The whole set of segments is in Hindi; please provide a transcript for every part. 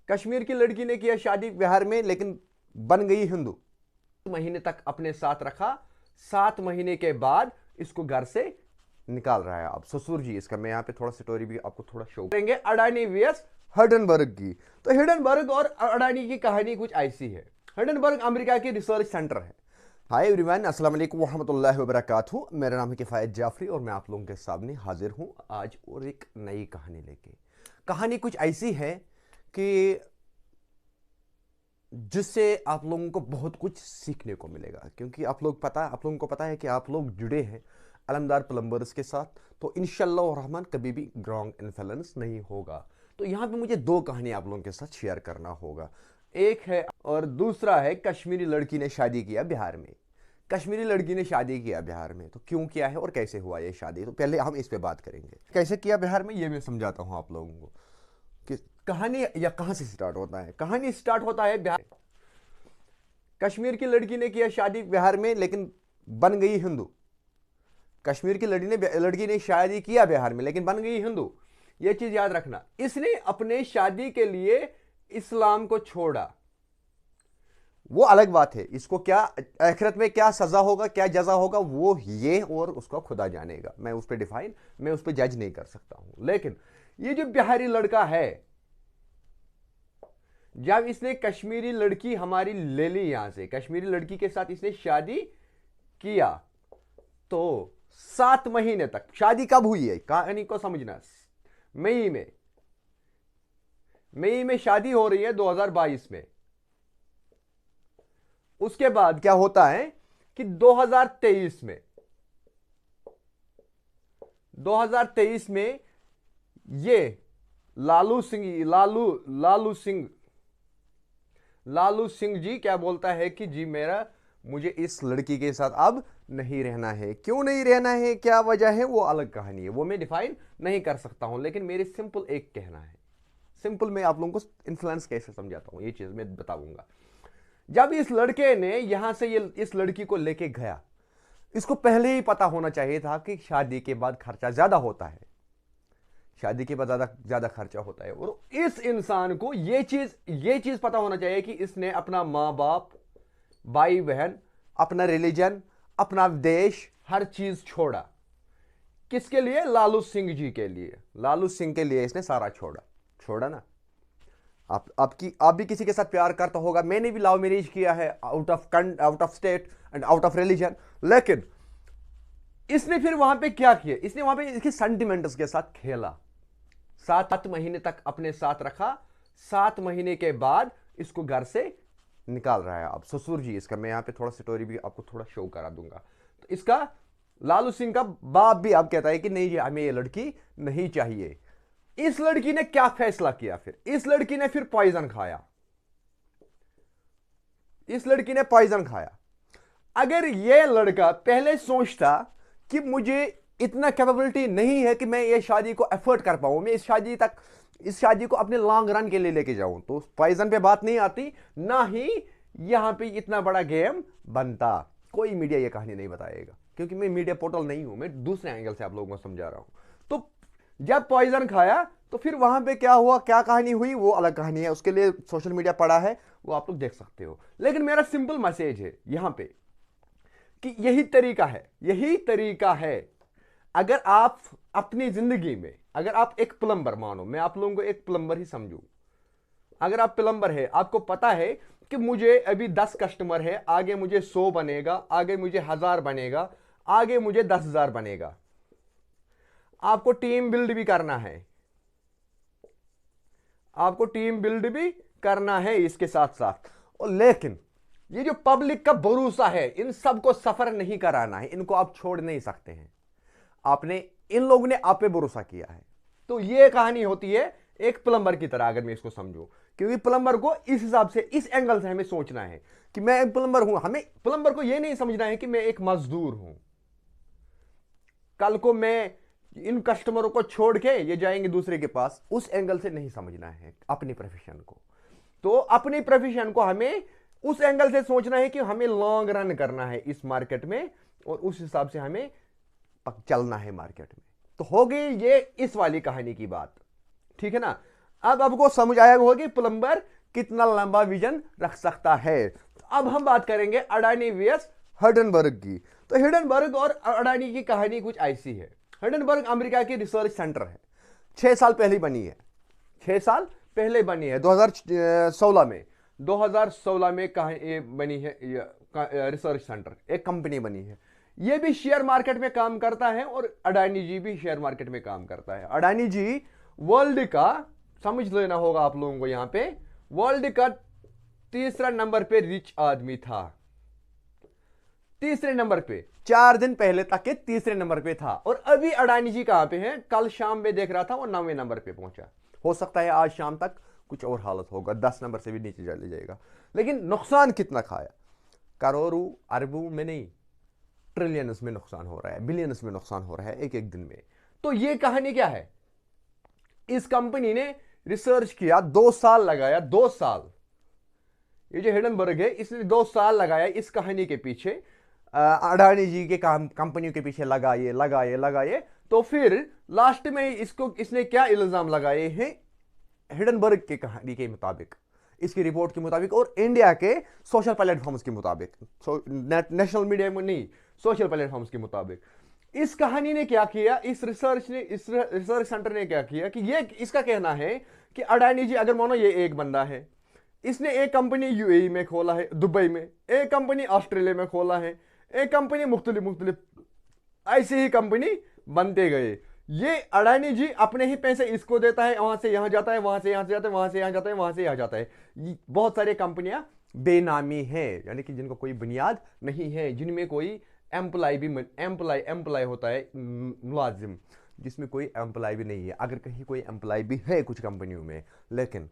कश्मीर की लड़की ने किया शादी बिहार में लेकिन बन गई हिंदू। महीने तक अपने साथ रखा, 7 महीने के बाद इसको घर से निकाल रहा है। अब ससुर जी इसका मैं यहाँ पे थोड़ा स्टोरी भी आपको थोड़ा शो करेंगे अडानी वीएस हिडनबर्ग की। तो हिडनबर्ग और अडानी की कहानी कुछ ऐसी है। हिडनबर्ग अमेरिका की रिसर्च सेंटर है। हाय एवरीवन, अस्सलाम वालेकुम वरहमतुल्लाहि वबरकातुहू। मेरा नाम है किफ़ायत जाफरी और मैं आप लोगों के सामने हाजिर हूँ आज और एक नई कहानी लेके। कहानी कुछ ऐसी है कि जिससे आप लोगों को बहुत कुछ सीखने को मिलेगा, क्योंकि आप लोगों को पता है कि आप लोग जुड़े हैं अलमदार प्लम्बर्स के साथ, तो इंशाल्लाह रहमान कभी भी रॉन्ग इन्फ्लुएंस नहीं होगा। तो यहाँ पे मुझे 2 कहानी आप लोगों के साथ शेयर करना होगा। एक है और दूसरा है कश्मीरी लड़की ने शादी किया बिहार में। कश्मीरी लड़की ने शादी किया बिहार में, तो क्यों किया है और कैसे हुआ ये शादी, तो पहले हम इस पे बात करेंगे। कैसे किया बिहार में ये मैं समझाता हूँ आप लोगों को कि कहानी या कहां से स्टार्ट होता है। कहानी स्टार्ट होता है बिहार। कश्मीर की लड़की ने किया शादी बिहार में लेकिन बन गई हिंदू। कश्मीर की लड़की ने शादी किया बिहार में लेकिन बन गई हिंदू। यह चीज याद रखना। इसने अपने शादी के लिए इस्लाम को छोड़ा, वो अलग बात है। इसको क्या आखिरत में क्या सजा होगा, क्या जजा होगा, वो ये और उसका खुदा जानेगा। मैं उस पर जज नहीं कर सकता हूं। लेकिन ये जो बिहारी लड़का है, जब इसने कश्मीरी लड़की हमारी ले ली, यहां से कश्मीरी लड़की के साथ इसने शादी किया, तो 7 महीने तक शादी कब हुई है कहानी को समझना। मई में शादी हो रही है 2022 में। उसके बाद क्या होता है कि 2023 में ये लालू सिंह जी क्या बोलता है कि जी मुझे इस लड़की के साथ अब नहीं रहना है। क्यों नहीं रहना है, क्या वजह है, वो अलग कहानी है, वो मैं डिफाइन नहीं कर सकता हूं। लेकिन मेरे सिंपल एक कहना है, सिंपल मैं आप लोगों को इन्फ्लुएंस कैसे समझाता हूं, ये चीज मैं बताऊंगा। जब इस लड़के ने यहां से इस लड़की को लेके गया, इसको पहले ही पता होना चाहिए था कि शादी के बाद खर्चा ज्यादा होता है, शादी के बाद ज्यादा खर्चा होता है। और इस इंसान को ये चीज पता होना चाहिए कि इसने अपना मां बाप, भाई बहन, अपना रिलीजन, अपना देश, हर चीज छोड़ा। किसके लिए? लालू सिंह जी के लिए। लालू सिंह के लिए इसने सारा छोड़ा ना। आप भी किसी के साथ प्यार करता होगा। मैंने भी लव मैरिज किया है, out of state and out of religion. लेकिन इसने फिर वहां पे क्या किया, इसने वहां पे इसके सेंटिमेंट्स के साथ खेला। 7 महीने तक अपने साथ रखा, 7 महीने के बाद इसको घर से निकाल रहा है। अब ससुर जी इसका मैं यहाँ पे थोड़ा स्टोरी भी आपको थोड़ा शो करा दूंगा। तो इसका लालू सिंह का बाप भी अब कहता है कि नहीं जी, हमें ये लड़की नहीं चाहिए। इस लड़की ने क्या फैसला किया फिर? इस लड़की ने फिर पॉइजन खाया। अगर यह लड़का पहले सोचता कि मुझे इतना कैपेबिलिटी नहीं है कि मैं ये शादी को एफर्ट कर पाऊं, मैं इस शादी को अपने लॉन्ग रन के लिए लेके जाऊं, तो पॉइजन पे बात नहीं आती, ना ही यहां पे इतना बड़ा गेम बनता। कोई मीडिया ये कहानी नहीं बताएगा, क्योंकि मैं मीडिया पोर्टल नहीं हूं, मैं दूसरे एंगल से आप लोगों को समझा रहा हूं। तो जब पॉइजन खाया तो फिर वहां पे क्या हुआ, क्या कहानी हुई, वो अलग कहानी है। उसके लिए सोशल मीडिया पड़ा है, वो आप लोग देख सकते हो। लेकिन मेरा सिंपल मैसेज है यहां पे कि यही तरीका है। अगर आप अपनी जिंदगी में, अगर आप एक प्लम्बर, मानो मैं आप लोगों को एक प्लम्बर ही समझूं, अगर आप प्लम्बर है, आपको पता है कि मुझे अभी 10 कस्टमर है, आगे मुझे 100 बनेगा, आगे मुझे 1000 बनेगा, आगे मुझे 10,000 बनेगा। आपको टीम बिल्ड भी करना है इसके साथ साथ। और लेकिन ये जो पब्लिक का भरोसा है, इन सबको सफर नहीं कराना है, इनको आप छोड़ नहीं सकते हैं। इन लोगों ने आप पे भरोसा किया है। तो ये कहानी होती है एक प्लम्बर की तरह, अगर मैं इसको समझूं, क्योंकि प्लम्बर को इस हिसाब से, इस एंगल से हमें सोचना है कि मैं एक प्लम्बर हूं। हमें प्लम्बर को यह नहीं समझना है कि मैं एक मजदूर हूं, कल को मैं इन कस्टमरों को छोड़ के ये जाएंगे दूसरे के पास, उस एंगल से नहीं समझना है अपनी प्रोफेशन को। तो अपनी प्रोफेशन को हमें उस एंगल से सोचना है कि हमें लॉन्ग रन करना है इस मार्केट में, और उस हिसाब से हमें चलना है मार्केट में। तो हो गई ये इस वाली कहानी की बात, ठीक है ना। अब आपको समझ आया होगा कि प्लम्बर कितना लंबा विजन रख सकता है। तो अब हम बात करेंगे अडानी वीएस हिंडनबर्ग की। तो हिंडनबर्ग और अडानी की कहानी कुछ ऐसी है। हिंडनबर्ग अमेरिका की रिसर्च सेंटर है, 6 साल पहले बनी है, 6 साल पहले बनी है, 2016 में, 2016 में कहा बनी है रिसर्च सेंटर, एक कंपनी बनी है। ये भी शेयर मार्केट में काम करता है और अडानी जी भी शेयर मार्केट में काम करता है। अडानी जी वर्ल्ड का, समझ लेना होगा आप लोगों को यहां पे, वर्ल्ड का तीसरा नंबर पे रिच आदमी था, तीसरे नंबर पे, 4 दिन पहले तक के तीसरे नंबर पे था। और अभी अडानी जी कहां पे हैं? कल शाम में देख रहा था वो 9वें नंबर पे पहुंचा। हो सकता है आज शाम तक कुछ और हालत होगा, 10 नंबर से भी नीचे चले जाएगा। लेकिन नुकसान कितना खाया? करोड़ों अरबों में नहीं, ट्रिलियंस में नुकसान हो रहा है, बिलियंस में नुकसान हो रहा है एक एक दिन में। तो ये कहानी क्या है? इस कंपनी ने रिसर्च किया, 2 साल लगाया, 2 साल। ये जो हिंडनबर्ग है इसने 2 साल लगाया इस कहानी के पीछे, अडानी जी के कंपनियों के पीछे लगाए लगाए लगाए। तो फिर लास्ट में इसने क्या इल्जाम लगाए हैं? हिंडनबर्ग की कहानी के मुताबिक, इसकी रिपोर्ट के मुताबिक और इंडिया के सोशल प्लेटफॉर्म्स के मुताबिक, नेशनल मीडिया में नहीं, सोशल प्लेटफॉर्म्स के मुताबिक, इस कहानी ने क्या किया, इस रिसर्च सेंटर ने क्या किया कि ये इसका कहना है कि अडानी जी, अगर मानो ये एक बंदा है, इसने एक कंपनी यूएई में खोला है, दुबई में, एक कंपनी ऑस्ट्रेलिया में खोला है, एक कंपनी मुख्तलिफ मुख्तलिफ ऐसे ही कंपनी बनते गए। ये अडानी जी अपने ही पैसे इसको देता है, वहां से यहां जाता है, वहां से यहां जाता है, वहां से यहां जाता है, वहां से यहां जाता है। बहुत सारी कंपनियां बेनामी है, यानी कि जिनका कोई बुनियाद नहीं है, जिनमें कोई एम्प्लॉय भी एम्प्लॉय होता है, मुलाजिम, जिसमें कोई एम्प्लॉय भी नहीं है। अगर कहीं कोई एम्प्लॉय भी है कुछ कंपनियों में, लेकिन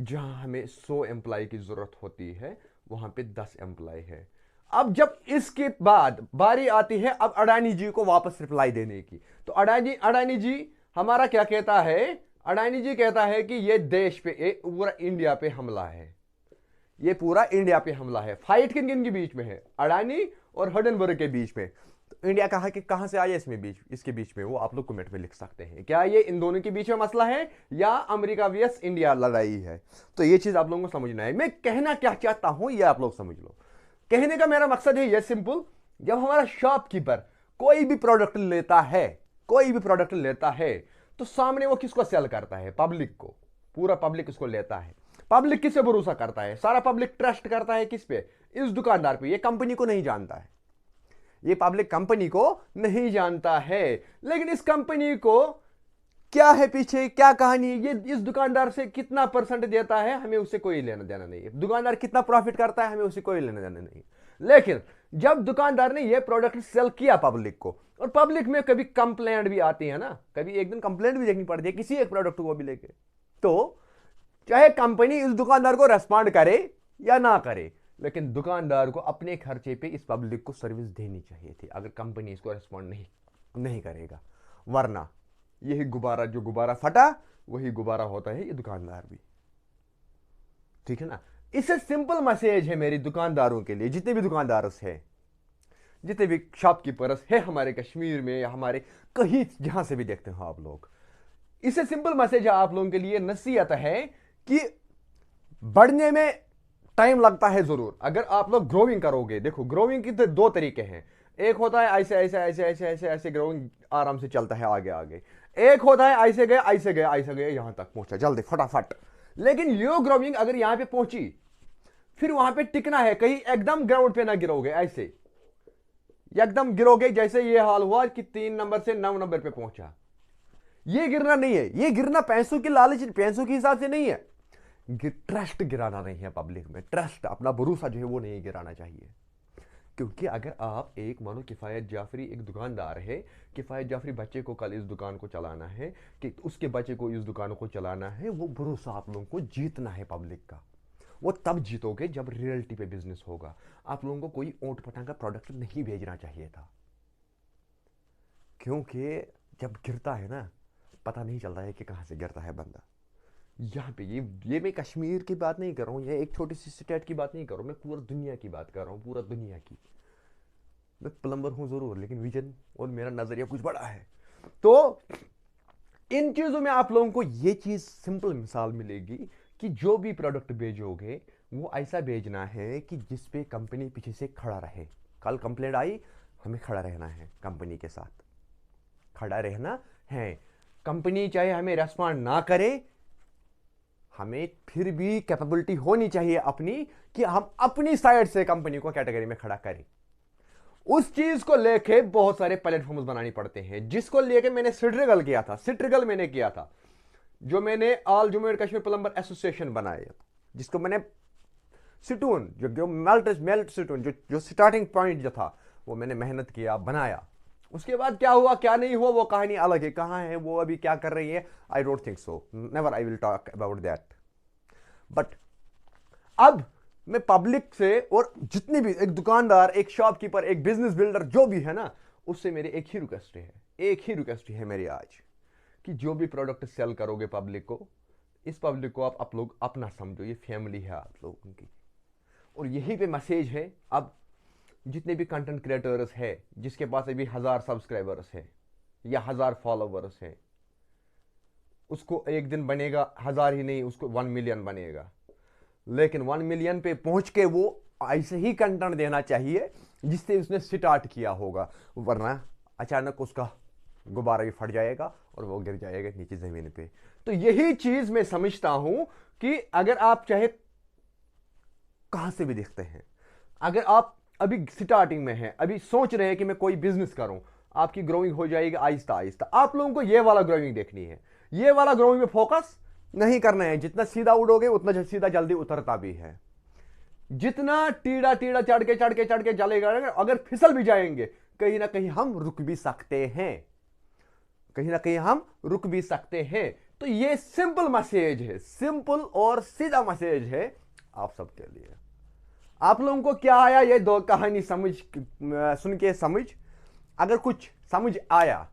जहां हमें 100 एम्प्लॉय की जरूरत होती है वहां पे 10 एम्प्लॉय है। अब जब इसके बाद बारी आती है अब अडानी जी को वापस रिप्लाई देने की, तो अडानी जी हमारा क्या कहता है? अडानी जी कहता है कि ये देश पे, पूरा इंडिया पे हमला है, ये पूरा इंडिया पे हमला है। फाइट किन किन के बीच में है? अडानी और हिंडनबर्ग के बीच में। तो इंडिया कहां से आया इसके बीच में, वो आप लोग कमेंट में लिख सकते हैं। क्या ये इन दोनों के बीच में मसला है या अमेरिका वीएस इंडिया लड़ाई है? तो ये चीज आप लोगों को समझना है। मैं कहना क्या चाहता हूं ये आप लोग समझ लो। कहने का मेरा मकसद है ये सिंपल, जब हमारा शॉपकीपर कोई भी प्रोडक्ट लेता है, कोई भी प्रोडक्ट लेता है, तो सामने वो किसको सेल करता है? पब्लिक को। पूरा पब्लिक इसको लेता है। पब्लिक किससे भरोसा करता है? सारा पब्लिक ट्रस्ट करता है किस पे? इस दुकानदार पे। ये कंपनी को नहीं जानता है, ये पब्लिक कंपनी को नहीं जानता है, लेकिन इस कंपनी को क्या है पीछे, क्या कहानी, ये इस दुकानदार से कितना परसेंट देता है हमें उससे कोई लेना देना नहीं है। दुकानदार कितना प्रॉफिट करता है हमें उससे कोई लेना देना नहीं है। लेकिन जब दुकानदार ने ये प्रोडक्ट सेल किया पब्लिक को, और पब्लिक में कभी कंप्लेंट भी आती है ना, कभी एक दिन कंप्लेंट भी देखनी पड़ती है किसी एक प्रोडक्ट को भी लेके, तो चाहे कंपनी इस दुकानदार को रेस्पॉन्ड करे या ना करे, लेकिन दुकानदार को अपने खर्चे पे इस पब्लिक को सर्विस देनी चाहिए थी, अगर कंपनी इसको रेस्पॉन्ड नहीं करेगा। वरना यही गुब्बारा, जो गुब्बारा फटा वही गुब्बारा होता है ये दुकानदार भी, ठीक है ना। इससे सिंपल मैसेज है मेरी दुकानदारों के लिए, जितने भी दुकानदार है, जितने भी शॉपकीपर्स है हमारे कश्मीर में या हमारे कहीं जहां से भी देखते हो आप लोग, इससे सिंपल मैसेज है आप लोगों के लिए, नसीहत है कि बढ़ने में टाइम लगता है जरूर, अगर आप लोग ग्रोइंग करोगे। देखो ग्रोइंग के तो 2 तरीके हैं, एक होता है ऐसे ऐसे ऐसे ऐसे ऐसे ऐसे ग्रोइंग आराम से चलता है आगे आगे, एक होता है ऐसे गए ऐसे गए ऐसे गए यहां तक पहुंचा जल्दी फटाफट। लेकिन यो ग्रोइंग अगर यहां पे पहुंची, फिर वहां पे टिकना है, कहीं एकदम ग्राउंड पे ना गिरोगे, ऐसे एकदम गिरोगे जैसे ये हाल हुआ कि 3 नंबर से 9 नंबर पे पहुंचा। ये गिरना नहीं है, ये गिरना पैसों की लालच, पैसों के हिसाब से नहीं है, ट्रस्ट गिराना नहीं है पब्लिक में, ट्रस्ट, अपना भरोसा जो है वो नहीं गिराना चाहिए। क्योंकि अगर आप एक मानो किफायत जाफरी एक दुकानदार है, किफायत जाफरी बच्चे को कल इस दुकान को चलाना है, कि उसके बच्चे को इस दुकान को चलाना है, वो भरोसा आप लोगों को जीतना है पब्लिक का। वो तब जीतोगे जब रियलिटी पे बिजनेस होगा। आप लोगों को कोई ऊंट पटांग का प्रोडक्ट नहीं भेजना चाहिए था, क्योंकि जब गिरता है ना पता नहीं चलता है कि कहां से गिरता है बंदा। यहाँ पे ये मैं कश्मीर की बात नहीं कर रहा हूँ, ये एक छोटी सी स्टेट की बात नहीं कर रहा हूँ, मैं पूरा दुनिया की बात कर रहा हूँ, पूरा दुनिया की। मैं प्लम्बर हूँ जरूर, लेकिन विजन और मेरा नजरिया कुछ बड़ा है। तो इन चीजों में आप लोगों को ये चीज सिंपल मिसाल मिलेगी कि जो भी प्रोडक्ट भेजोगे वो ऐसा भेजना है कि जिसपे कंपनी पीछे से खड़ा रहे। कल कंप्लेंट आई, हमें खड़ा रहना है, कंपनी के साथ खड़ा रहना है। कंपनी चाहे हमें रेस्पॉन्ड ना करे, हमें फिर भी कैपेबिलिटी होनी चाहिए अपनी कि हम अपनी साइड से कंपनी को कैटेगरी में खड़ा करें। उस चीज को लेके बहुत सारे प्लेटफॉर्म्स बनाने पड़ते हैं, जिसको लेके मैंने सिट्रिगल किया था, सिट्रिगल मैंने किया था, जो मैंने all Jammu and Kashmir plumber association बनाया, जिसको मैंने सिटून जो मेल्ट सिटून जो स्टार्टिंग पॉइंट जो था वो मैंने मेहनत किया, बनाया। उसके बाद क्या हुआ क्या नहीं हुआ वो कहानी अलग है, कहां है वो, अभी क्या कर रही है, I don't think so, never I will talk about that. But अब मैं पब्लिक से और जितने भी एक दुकानदार, एक शॉपकीपर, एक बिजनेस बिल्डर जो भी है ना, उससे मेरी एक ही रिक्वेस्ट है मेरी आज, कि जो भी प्रोडक्ट सेल करोगे पब्लिक को, इस पब्लिक को आप लोग अपना समझो, ये फैमिली है आप लोगों की। और यही पे मैसेज है, अब जितने भी कंटेंट क्रिएटर्स है जिसके पास अभी 1000 सब्सक्राइबर्स है या 1000 फॉलोवर्स है, उसको एक दिन बनेगा 1000 ही नहीं, उसको 1 मिलियन बनेगा। लेकिन 1 मिलियन पे पहुंच के वो ऐसे ही कंटेंट देना चाहिए जिससे उसने स्टार्ट किया होगा, वरना अचानक उसका गुब्बारा भी फट जाएगा और वो गिर जाएगा नीचे जमीन पे। तो यही चीज मैं समझता हूं कि अगर आप चाहे कहां से भी देखते हैं, अगर आप अभी स्टार्टिंग में हैं, अभी सोच रहे हैं कि मैं कोई बिजनेस करूं, आपकी ग्रोइंग हो जाएगी आहिस्ता आहिस्ता। आप लोगों को ये वाला ग्रोइंग देखनी है, ये वाला ग्रोइंग में फोकस नहीं करना है। जितना सीधा उड़ोगे उतना सीधा जल्दी उतरता भी है। जितना टीड़ा टीड़ा चढ़ के चलेगा, अगर फिसल भी जाएंगे कहीं ना कहीं हम रुक भी सकते हैं, कहीं ना कहीं हम रुक भी सकते हैं। तो ये सिंपल मैसेज है, सिंपल और सीधा मैसेज है आप सबके लिए। आप लोगों को क्या आया ये दो कहानी सुन के समझ, अगर कुछ समझ आया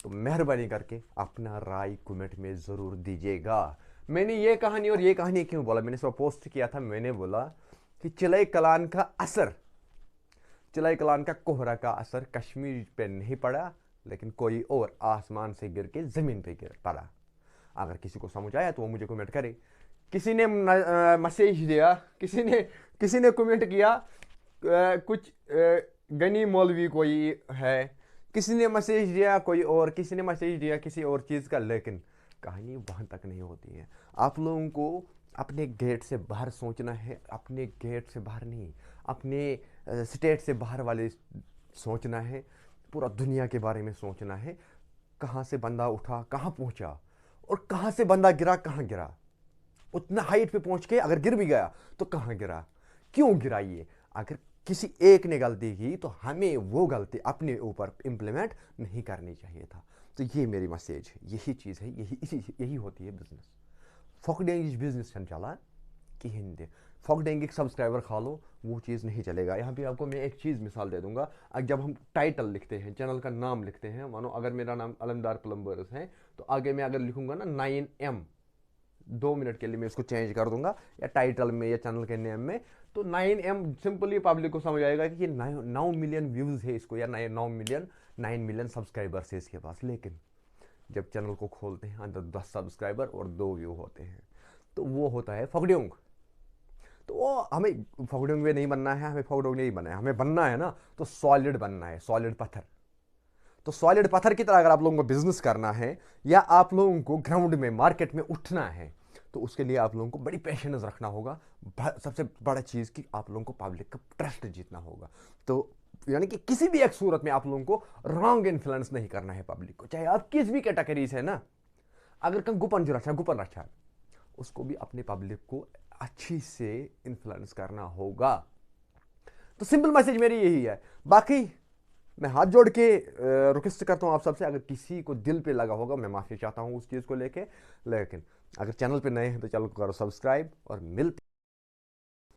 तो मेहरबानी करके अपना राय कमेंट में जरूर दीजिएगा। मैंने ये कहानी और ये कहानी क्यों बोला, मैंने सब पोस्ट किया था, मैंने बोला कि चिलाई कलान का असर, चिलाई कलान का कोहरा का असर कश्मीर पे नहीं पड़ा, लेकिन कोई और आसमान से गिर के जमीन पे गिर पड़ा। अगर किसी को समझ आया तो वो मुझे कमेंट करे। किसी ने मैसेज दिया, किसी ने कमेंट किया कुछ गनी मौलवी कोई है, किसी ने मैसेज दिया कोई और, किसी ने मैसेज दिया किसी और चीज़ का, लेकिन कहानी वहाँ तक नहीं होती है। आप लोगों को अपने गेट से बाहर सोचना है, अपने गेट से बाहर नहीं, अपने स्टेट से बाहर वाले सोचना है, पूरा दुनिया के बारे में सोचना है। कहाँ से बंदा उठा कहाँ पहुँचा, और कहाँ से बंदा गिरा कहाँ गिरा, उतना हाइट पे पहुँच के अगर गिर भी गया तो कहाँ गिरा, क्यों गिरा। ये अगर किसी एक ने गलती की तो हमें वो गलती अपने ऊपर इम्प्लीमेंट नहीं करनी चाहिए था। तो ये मेरी मैसेज है, यही चीज़ है, यही होती है बिजनेस। फक देंगे बिजनेस चला कि हिंदी फक देंगे सब्सक्राइबर खा लो, वो चीज़ नहीं चलेगा। यहाँ पे आपको मैं एक चीज़ मिसाल दे दूंगा। जब हम टाइटल लिखते हैं, चैनल का नाम लिखते हैं, मानो अगर मेरा नाम अलमदार प्लम्बर्स है तो आगे मैं अगर लिखूंगा ना 9M, 2 मिनट के लिए मैं उसको चेंज कर दूंगा, या टाइटल में या चैनल के नेम में, तो 9M सिंपली पब्लिक को समझ आएगा कि 9 मिलियन व्यूज़ है इसको, या 9 मिलियन सब्सक्राइबर्स है इसके पास। लेकिन जब चैनल को खोलते हैं अंदर 10 सब्सक्राइबर और 2 व्यू होते हैं, तो वो होता है फकड्योंग। तो वो हमें फकड्योंग में नहीं बनना है, हमें फकड्योंग नहीं बनना है, हमें बनना है ना तो सॉलिड बनना है, सॉलिड पत्थर। तो सॉलिड पत्थर की तरह अगर आप लोगों को बिजनेस करना है या आप लोगों को ग्राउंड में मार्केट में उठना है, तो उसके लिए आप लोगों को बड़ी पेशेंस रखना होगा। सबसे बड़ा चीज़ कि आप लोगों को पब्लिक का ट्रस्ट जीतना होगा। तो यानी कि किसी भी एक सूरत में आप लोगों को रॉन्ग इन्फ्लुएंस नहीं करना है पब्लिक को, चाहे आप किस भी कैटेगरी से है ना। अगर कहीं गुपन रखा उसको भी अपने पब्लिक को अच्छी से इन्फ्लुएंस करना होगा। तो सिंपल मैसेज मेरी यही है। बाकी मैं हाथ जोड़ के रिक्वेस्ट करता हूँ आप सबसे, अगर किसी को दिल पे लगा होगा मैं माफ़ी चाहता हूँ उस चीज़ को लेके। लेकिन अगर चैनल पे नए हैं तो चैनल को करो सब्सक्राइब, और मिलते